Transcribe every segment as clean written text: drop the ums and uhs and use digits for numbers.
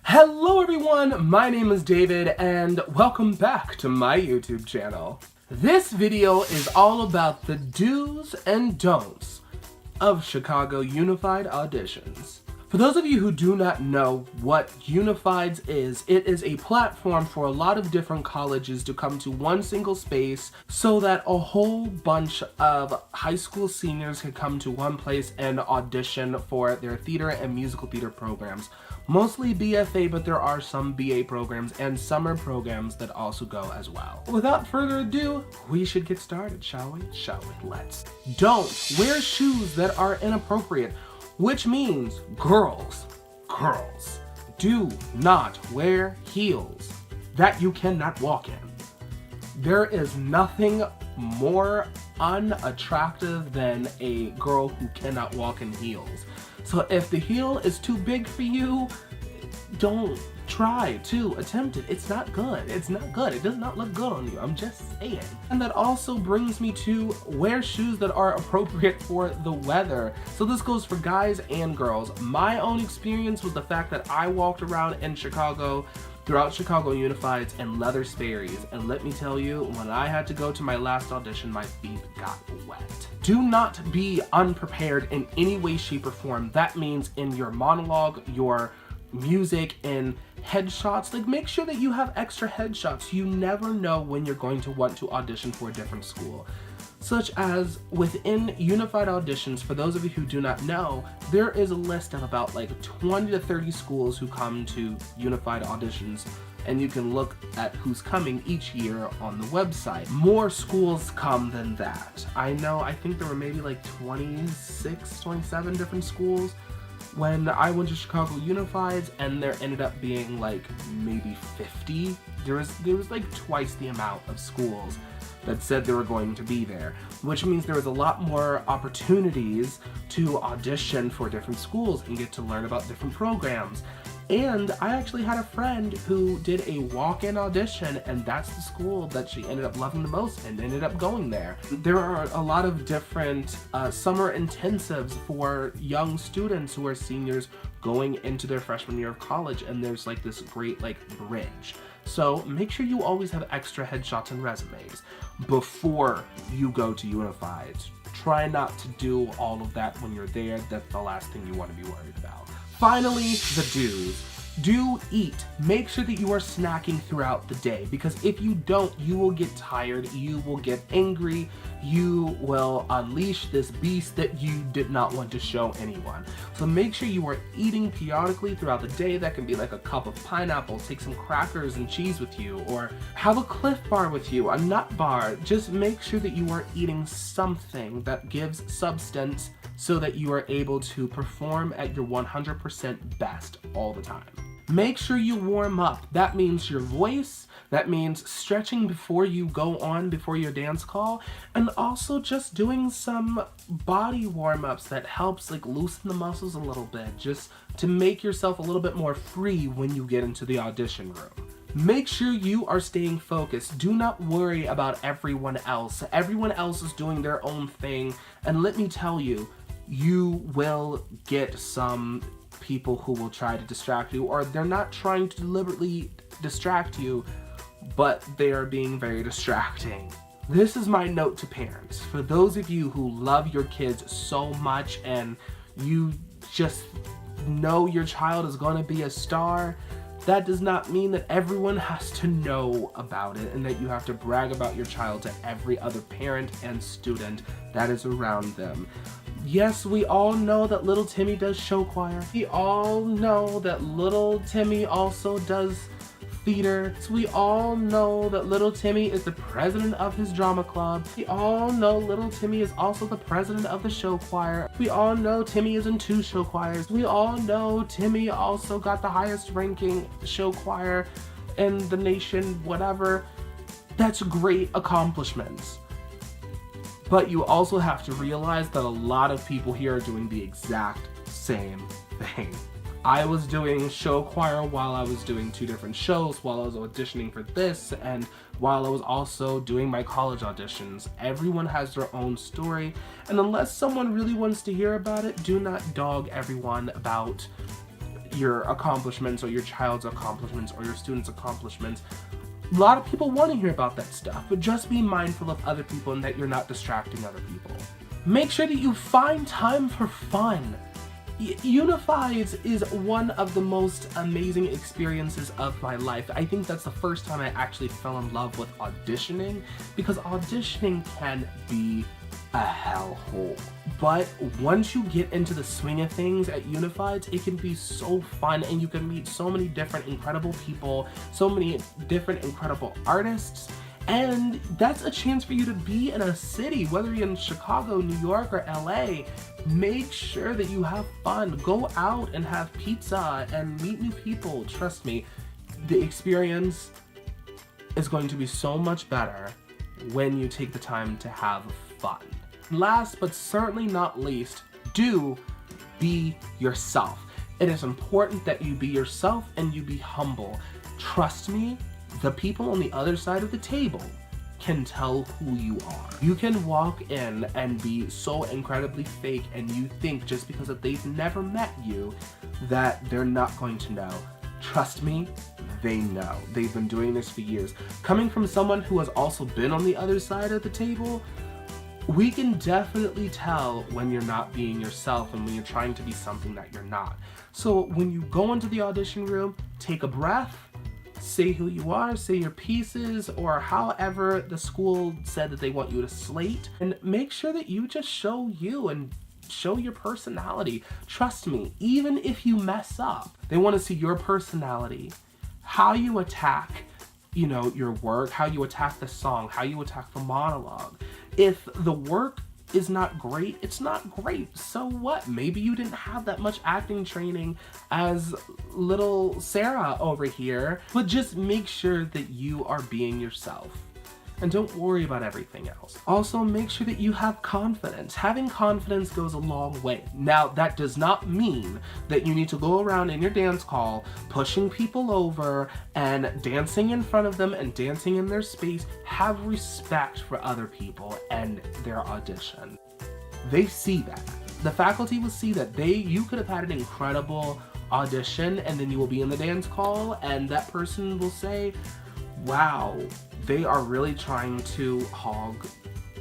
Hello everyone, my name is David and welcome back to my YouTube channel. This video is all about the do's and don'ts of Chicago Unified Auditions. For those of you who do not know what Unifieds is, it is a platform for a lot of different colleges to come to one single space so that a whole bunch of high school seniors can come to one place and audition for their theater and musical theater programs. Mostly BFA, but there are some BA programs and summer programs that also go as well. Without further ado, we should get started, shall we? Let's. Don't wear shoes that are inappropriate. Which means girls, do not wear heels that you cannot walk in. There is nothing more unattractive than a girl who cannot walk in heels. So if the heel is too big for you, don't try to attempt it. It's not good. It does not look good on you. I'm just saying. And that also brings me to wear shoes that are appropriate for the weather. So this goes for guys and girls. My own experience was the fact that I walked around in Chicago throughout Chicago Unifieds in leather Sperry's, and let me tell you, when I had to go to my last audition, my feet got wet. Do not be unprepared in any way, shape, or form. That means in your monologue, your music, and headshots. Like, make sure that you have extra headshots. You never know when you're going to want to audition for a different school. Such as within Unified Auditions, for those of you who do not know, there is a list of about like 20 to 30 schools who come to Unified Auditions, and you can look at who's coming each year on the website. More schools come than that. I think there were maybe like 26, 27 different schools when I went to Chicago Unifieds, and there ended up being like maybe 50. There was like twice the amount of schools that said they were going to be there, which means there was a lot more opportunities to audition for different schools and get to learn about different programs. And I actually had a friend who did a walk-in audition, and that's the school that she ended up loving the most and ended up going there. There are a lot of different summer intensives for young students who are seniors going into their freshman year of college, and there's like this great like bridge. So make sure you always have extra headshots and resumes before you go to Unified. Try not to do all of that when you're there. That's the last thing you want to be worried about. Finally, the do's. Do eat. Make sure that you are snacking throughout the day, because if you don't, you will get tired, you will get angry, you will unleash this beast that you did not want to show anyone. So make sure you are eating periodically throughout the day. That can be like a cup of pineapple, take some crackers and cheese with you, or have a Cliff Bar with you, a nut bar. Just make sure that you are eating something that gives substance so that you are able to perform at your 100% best all the time. Make sure you warm up. That means your voice, that means stretching before you go on, before your dance call, and also just doing some body warm-ups that helps like loosen the muscles a little bit, just to make yourself a little bit more free when you get into the audition room. Make sure you are staying focused. Do not worry about everyone else. Everyone else is doing their own thing, and let me tell you, you will get some people who will try to distract you, or they're not trying to deliberately distract you, but they are being very distracting. This is my note to parents. For those of you who love your kids so much and you just know your child is going to be a star, that does not mean that everyone has to know about it and that you have to brag about your child to every other parent and student that is around them. Yes, we all know that little Timmy does show choir. We all know that little Timmy also does theater. We all know that little Timmy is the president of his drama club. We all know little Timmy is also the president of the show choir. We all know Timmy is in 2 show choirs. We all know Timmy also got the highest ranking show choir in the nation, whatever. That's great accomplishments. But you also have to realize that a lot of people here are doing the exact same thing. I was doing show choir while I was doing 2 different shows, while I was auditioning for this, and while I was also doing my college auditions. Everyone has their own story, and unless someone really wants to hear about it, do not dog everyone about your accomplishments or your child's accomplishments or your student's accomplishments. A lot of people want to hear about that stuff, but just be mindful of other people and that you're not distracting other people. Make sure that you find time for fun. Unifieds is one of the most amazing experiences of my life. I think that's the first time I actually fell in love with auditioning, because auditioning can be a hellhole. But once you get into the swing of things at Unifieds, it can be so fun, and you can meet so many different incredible people, so many different incredible artists, and that's a chance for you to be in a city, whether you're in Chicago, New York, or LA. Make sure that you have fun. Go out and have pizza and meet new people. Trust me, the experience is going to be so much better when you take the time to have fun. Last but certainly not least, do be yourself. It is important that you be yourself and you be humble. Trust me, the people on the other side of the table can tell who you are. You can walk in and be so incredibly fake, and you think just because they've never met you that they're not going to know. Trust me, they know. They've been doing this for years. Coming from someone who has also been on the other side of the table, we can definitely tell when you're not being yourself and when you're trying to be something that you're not. So when you go into the audition room, take a breath, say who you are, say your pieces, or however the school said that they want you to slate, and make sure that you just show you and show your personality. Trust me, even if you mess up, they want to see your personality, how you attack, your work, how you attack the song, how you attack the monologue. If the work is not great, it's not great. So what? Maybe you didn't have that much acting training as little Sarah over here, but just make sure that you are being yourself. And don't worry about everything else. Also, make sure that you have confidence. Having confidence goes a long way. Now, that does not mean that you need to go around in your dance call pushing people over and dancing in front of them and dancing in their space. Have respect for other people and their audition. They see that. The faculty will see that. You could have had an incredible audition, and then you will be in the dance call and that person will say, wow, they are really trying to hog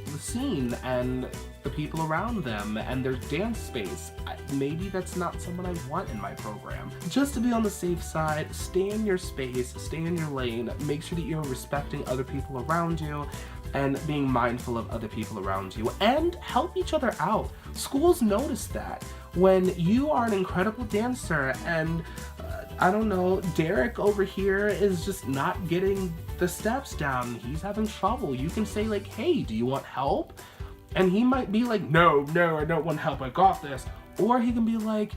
the scene and the people around them and their dance space. Maybe that's not someone I want in my program. Just to be on the safe side, stay in your space, stay in your lane, make sure that you're respecting other people around you and being mindful of other people around you, and help each other out. Schools notice that. When you are an incredible dancer and I don't know, Derek over here is just not getting the steps down, he's having trouble, you can say like, hey, do you want help? And he might be like, no, I don't want help, I got this. Or he can be like,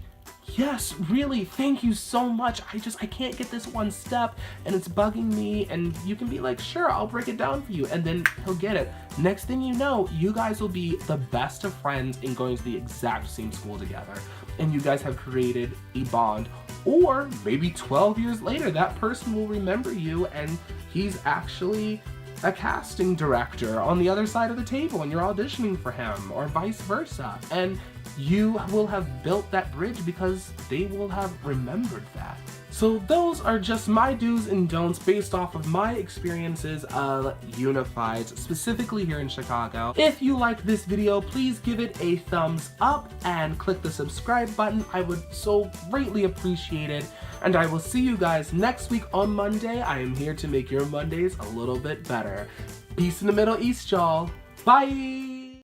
yes, really, thank you so much, I can't get this one step and it's bugging me. And you can be like, sure, I'll break it down for you, and then he'll get it. Next thing you know, you guys will be the best of friends and going to the exact same school together, and you guys have created a bond. Or maybe 12 years later, that person will remember you and he's actually a casting director on the other side of the table and you're auditioning for him, or vice versa. And you will have built that bridge because they will have remembered that. So those are just my do's and don'ts based off of my experiences of Unifieds, specifically here in Chicago. If you liked this video, please give it a thumbs up and click the subscribe button. I would so greatly appreciate it. And I will see you guys next week on Monday. I am here to make your Mondays a little bit better. Peace in the Middle East, y'all. Bye!